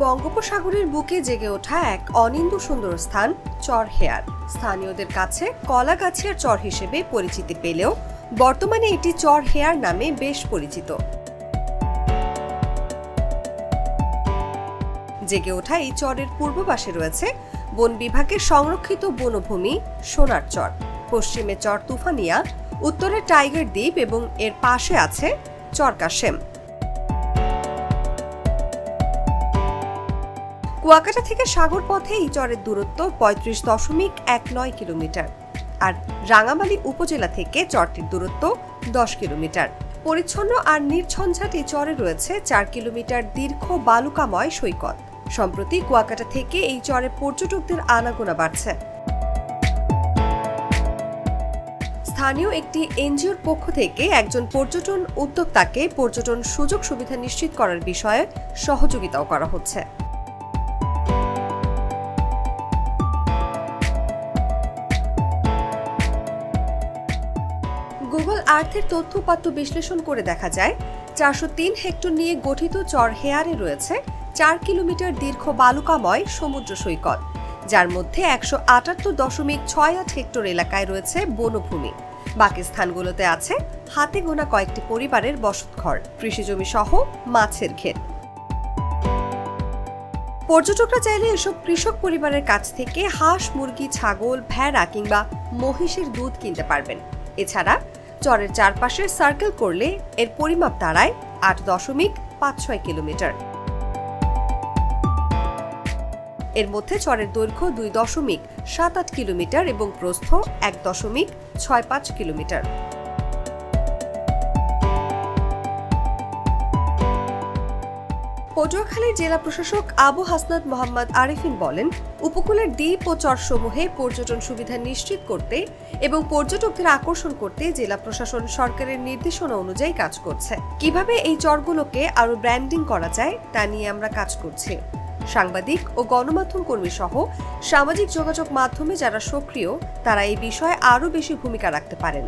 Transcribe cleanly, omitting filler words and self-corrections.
বঙ্গোপসাগরের বুকে জেগে ওঠা এক অনিন্দ্য সুন্দর স্থান চর হেয়ার। স্থানীয়দের কাছে কলাগাছিয়ার চর হিসেবে পরিচিতি পেলেও বর্তমানে এটি চর হেয়ার নামে বেশ পরিচিত। জেগে ওঠা এই চরের পূর্ব পাশে রয়েছে বন বিভাগের সংরক্ষিত বনভূমি সোনার চর, পশ্চিমে চর তুফানিয়া, উত্তরে টাইগার দ্বীপ এবং এর পাশে আছে চর কাশেম। কুয়াকাটা থেকে সাগর পথে এই চরের দূরত্ব ৩৫.১৯ কিলোমিটার, আর রাঙামালী উপজেলা থেকে চরটির দূরত্ব ১০ কিলোমিটার। পরিচ্ছন্ন আর নির্ঝঞ্ঝাট এই চরে রয়েছে ৪ কিলোমিটার দীর্ঘ বালুকাময় সৈকত। সম্প্রতি কুয়াকাটা থেকে এই চরে পর্যটকদের আনাগোনা বাড়ছে। স্থানীয় একটি এনজিওর পক্ষ থেকে একজন পর্যটন উদ্যোক্তাকে পর্যটন সুযোগ সুবিধা নিশ্চিত করার বিষয়ে সহযোগিতাও করা হচ্ছে। গুগল আর্থের তথ্য-উপাত্ত বিশ্লেষণ করে দেখা যায় ৪০৩ হেক্টর নিয়ে গঠিত চর হেয়ারে রয়েছে ৪ কিলোমিটার দীর্ঘ বালুকাময় সমুদ্র সৈকত, যার মধ্যে ১৭৮.৬৮ হেক্টর এলাকায় রয়েছে বনভূমি। বাকি স্থানগুলোতে আছে হাতে গোনা কয়েকটি পরিবারের বসতঘর, কৃষিজমি সহ মাছের ক্ষেত। পর্যটকরা চাইলে এসব কৃষক পরিবারের কাছ থেকে হাঁস, মুরগি, ছাগল, ভেড়া কিংবা মহিষের দুধ কিনতে পারবেন। এছাড়া চরের চারপাশে সার্কেল করলে এর পরিমাপ দাঁড়ায় ৮.৫৬ কিলোমিটার। এর মধ্যে চরের দৈর্ঘ্য ২.৭৮ কিলোমিটার এবং প্রস্থ ১.৬৫ কিলোমিটার। পটুয়াখালীর জেলা প্রশাসক আবু হাসনাত মোহাম্মদ আরিফিন বলেন, উপকূলের দ্বীপ ও চরসমূহে পর্যটন সুবিধা নিশ্চিত করতে এবং পর্যটকদের আকর্ষণ করতে জেলা প্রশাসন সরকারের নির্দেশনা অনুযায়ী কাজ করছে। কিভাবে এই চরগুলোকে আরো ব্র্যান্ডিং করা যায় তা নিয়ে আমরা কাজ করছি। সাংবাদিক ও গণমাধ্যম কর্মী সহ সামাজিক যোগাযোগ মাধ্যমে যারা সক্রিয় তারা এই বিষয়ে আরো বেশি ভূমিকা রাখতে পারেন।